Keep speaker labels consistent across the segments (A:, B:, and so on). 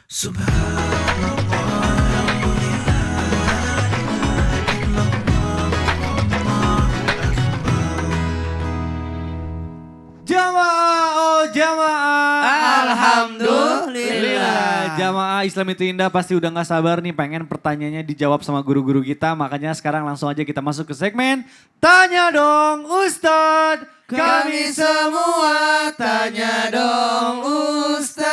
A: Jamaah, oh jamaah.
B: Alhamdulillah.
A: Jamaah Islam itu indah pasti udah gak sabar nih pengen pertanyaannya dijawab sama guru-guru kita. Makanya sekarang langsung aja kita masuk ke segmen Tanya Dong Ustadz.
B: Kami semua tanya dong Ustaz.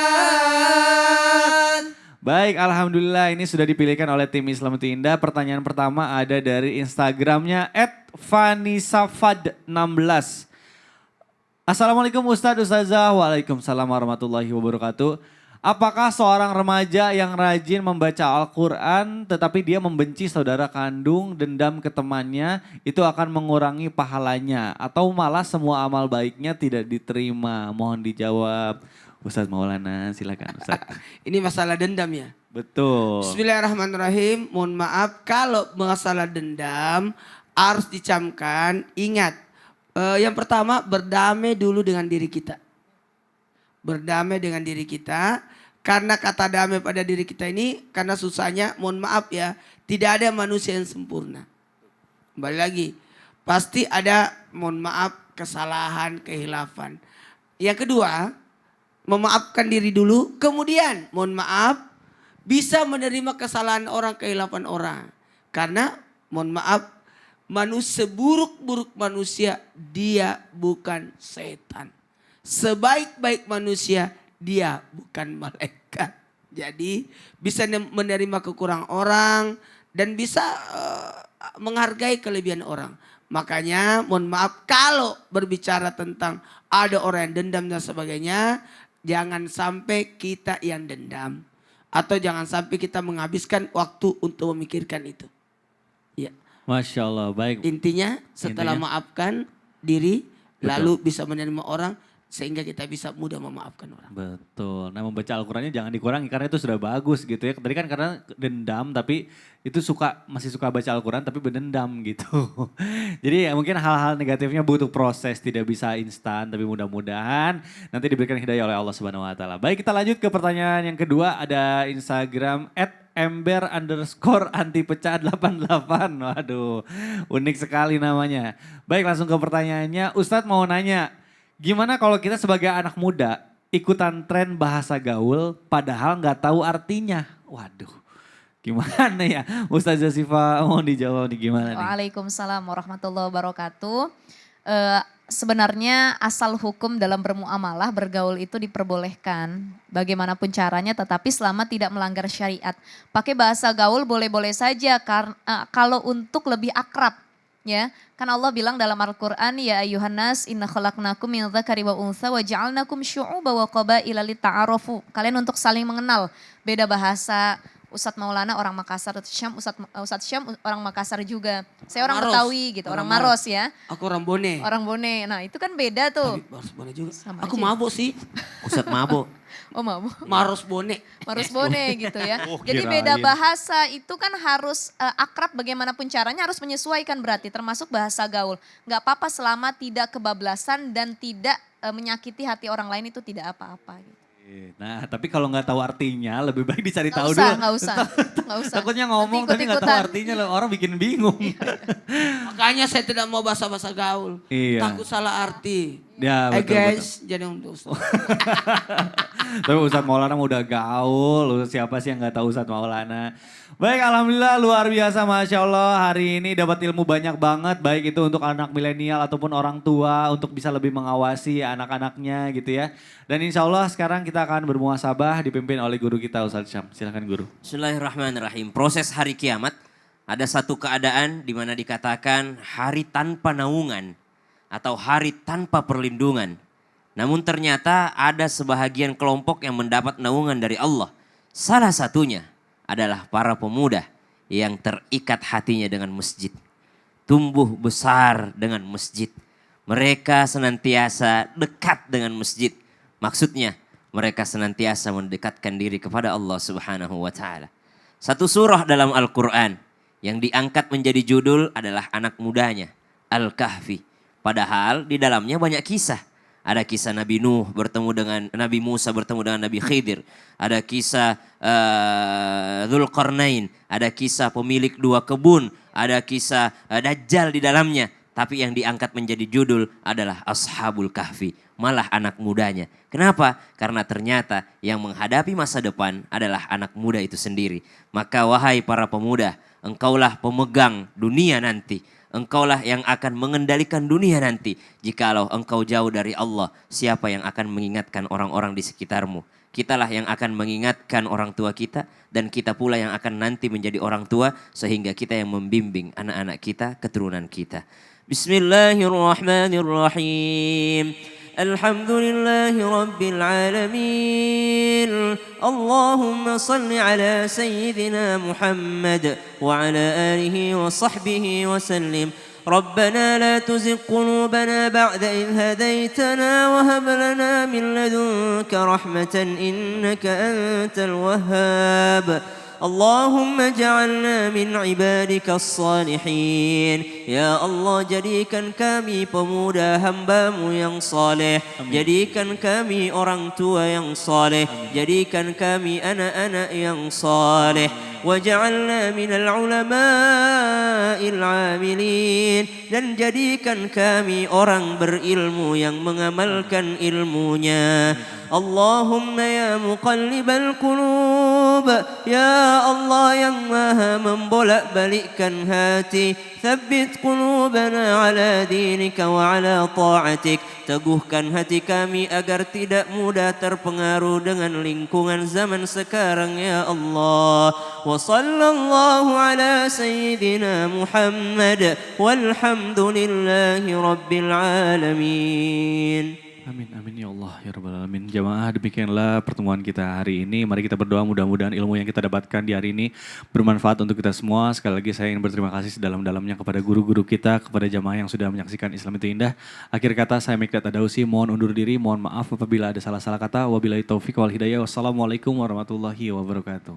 A: Baik, Alhamdulillah ini sudah dipilihkan oleh tim Islam itu indah. Pertanyaan pertama ada dari Instagramnya @vanisafad16. Assalamualaikum Ustadz Ustazah. Waalaikumsalam warahmatullahi wabarakatuh. Apakah seorang remaja yang rajin membaca Al-Quran tetapi dia membenci saudara kandung, dendam ke temannya, itu akan mengurangi pahalanya? Atau malah semua amal baiknya tidak diterima? Mohon dijawab. Ustadz Maulana silakan Ustadz.
B: Ini masalah dendam ya?
A: Betul.
B: Bismillahirrahmanirrahim. Mohon maaf kalau masalah dendam harus dicamkan. Ingat, yang pertama berdamai dulu dengan diri kita. Berdamai dengan diri kita. Karena kata damai pada diri kita ini, karena susahnya, mohon maaf ya, tidak ada manusia yang sempurna. Kembali lagi, pasti ada, mohon maaf, kesalahan, kehilafan. Yang kedua, memaafkan diri dulu, kemudian mohon maaf, bisa menerima kesalahan orang, kehilafan orang. Karena, mohon maaf, manusia seburuk-buruk manusia, dia bukan setan. Sebaik-baik manusia, dia bukan malaikat. Jadi bisa menerima kekurangan orang dan bisa menghargai kelebihan orang. Makanya mohon maaf kalau berbicara tentang ada orang yang dendam dan sebagainya. Jangan sampai kita yang dendam. Atau jangan sampai kita menghabiskan waktu untuk memikirkan itu. Ya.
A: Masya Allah, baik.
B: Intinya setelah maafkan diri, lalu bisa menerima orang. Sehingga kita bisa mudah memaafkan orang.
A: Betul. Nah membaca Al-Qurannya jangan dikurangi karena itu sudah bagus gitu ya. Tadi kan karena dendam tapi itu masih suka baca Al-Quran tapi berdendam gitu. Jadi ya mungkin hal-hal negatifnya butuh proses, tidak bisa instan. Tapi mudah-mudahan nanti diberikan hidayah oleh Allah Subhanahu Wa Taala. Baik, kita lanjut ke pertanyaan yang kedua. Ada Instagram @ember_antipecah88. Waduh, unik sekali namanya. Baik, langsung ke pertanyaannya. Ustadz mau nanya, gimana kalau kita sebagai anak muda ikutan tren bahasa gaul padahal nggak tahu artinya? Waduh, gimana ya? Ustazah Syifa mau dijawab nih gimana nih?
C: Waalaikumsalam warahmatullahi wabarakatuh. Sebenarnya asal hukum dalam bermuamalah bergaul itu diperbolehkan. Bagaimanapun caranya tetapi selama tidak melanggar syariat. Pakai bahasa gaul boleh-boleh saja kalau untuk lebih akrab. Ya, kan Allah bilang dalam Al-Quran, ya ayuhan nas inna khalaqnakum min dzakari wa untha wa ja'alnakum syu'uba wa qabaila lita'arafu. Kalian untuk saling mengenal. Beda bahasa, Ustadz Maulana orang Makassar, Ustadz Syam orang Makassar juga. Saya orang
B: Maros.
C: Betawi gitu, orang Maros ya.
B: Aku orang Bone.
C: Orang Bone, nah itu kan beda tuh.
B: Tapi Maros Bone juga.
C: Sama
B: Aku
C: aja.
B: mabuk sih.
D: Ustadz mabuk.
C: Oh mau.
B: Maros Bone.
C: Marus Bone gitu ya.
A: Oh,
C: Jadi
A: kirain.
C: beda bahasa itu kan harus akrab bagaimanapun caranya harus menyesuaikan berarti termasuk bahasa gaul. Gak apa-apa selama tidak kebablasan dan tidak menyakiti hati orang lain itu tidak apa-apa gitu.
A: Nah tapi kalau nggak tahu artinya lebih baik dicari
C: Nggak
A: tahu
C: usah,
A: dulu.
C: nggak usah, nggak usah.
A: Takutnya ngomong
C: Nanti
A: tapi nggak tahu
C: ikut-ikutan.
A: artinya orang bikin bingung.
B: Makanya saya tidak mau bahasa-bahasa gaul.
A: Iya.
B: Takut salah arti.
A: Ya, betul,
B: Guys, jadi untuk
A: Tapi Ustadz Maulana udah gaul, siapa sih yang gak tahu Ustadz Maulana. Baik, Alhamdulillah luar biasa Masya Allah hari ini dapat ilmu banyak banget. Baik itu untuk anak milenial ataupun orang tua untuk bisa lebih mengawasi anak-anaknya gitu ya. Dan insya Allah sekarang kita akan bermuhasabah dipimpin oleh guru kita Ustadz Syam. Silakan guru.
D: Bismillahirrahmanirrahim. Proses hari kiamat ada satu keadaan di mana dikatakan hari tanpa naungan atau hari tanpa perlindungan. Namun ternyata ada sebahagian kelompok yang mendapat naungan dari Allah. Salah satunya adalah para pemuda yang terikat hatinya dengan masjid. Tumbuh besar dengan masjid. Mereka senantiasa dekat dengan masjid. Maksudnya mereka senantiasa mendekatkan diri kepada Allah Subhanahu wa taala. Satu surah dalam Al-Quran yang diangkat menjadi judul adalah anak mudanya, Al-Kahfi. Padahal di dalamnya banyak kisah. Ada kisah Nabi Nuh bertemu dengan Nabi Musa bertemu dengan Nabi Khidir. Ada kisah Dzulqarnain, ada kisah pemilik 2 kebun, ada kisah Dajjal di dalamnya. Tapi yang diangkat menjadi judul adalah Ashabul Kahfi, malah anak mudanya. Kenapa? Karena ternyata yang menghadapi masa depan adalah anak muda itu sendiri. Maka wahai para pemuda, engkaulah pemegang dunia nanti. Engkaulah yang akan mengendalikan dunia nanti. Jikalau engkau jauh dari Allah, siapa yang akan mengingatkan orang-orang di sekitarmu? Kitalah yang akan mengingatkan orang tua kita, dan kita pula yang akan nanti menjadi orang tua, sehingga kita yang membimbing anak-anak kita, keturunan kita. Bismillahirrahmanirrahim. Alhamdulillahi Rabbil Alamin. Allahumma salli ala Sayyidina Muhammad wa ala alihi wa sahbihi wa sallim. ربنا لا تزغ قلوبنا بعد إذ هديتنا وهب لنا من لدنك رحمة إنك أنت الوهاب. اللهم اجعلنا من عبادك الصالحين. Ya Allah, jadikan kami pemuda hamba-Mu yang saleh. Jadikan kami orang tua yang saleh. Jadikan kami anak-anak yang saleh. Waj'alna minal ulama'il 'amilin. Dan jadikan kami orang berilmu yang mengamalkan ilmunya. Allahumma ya muqallibal qulub, ya Allah yang maha membolak-balikkan hati, tsabbit qulubana ala dinika wa ala ta'atik. Teguhkan hati kami agar tidak mudah terpengaruh dengan lingkungan zaman sekarang ya Allah. Wa sallallahu ala sayyidina Muhammad walhamdulillahi rabbil alamin.
A: Amin, amin ya Allah, ya Rabbal Alamin. Jamaah, demikianlah pertemuan kita hari ini. Mari kita berdoa mudah-mudahan ilmu yang kita dapatkan di hari ini bermanfaat untuk kita semua. Sekali lagi saya ingin berterima kasih sedalam-dalamnya kepada guru-guru kita, kepada jamaah yang sudah menyaksikan Islam itu Indah. Akhir kata saya Mikdad Tadausi, mohon undur diri, mohon maaf apabila ada salah-salah kata. Wabillahi taufiq wal hidayah. Wassalamualaikum warahmatullahi wabarakatuh.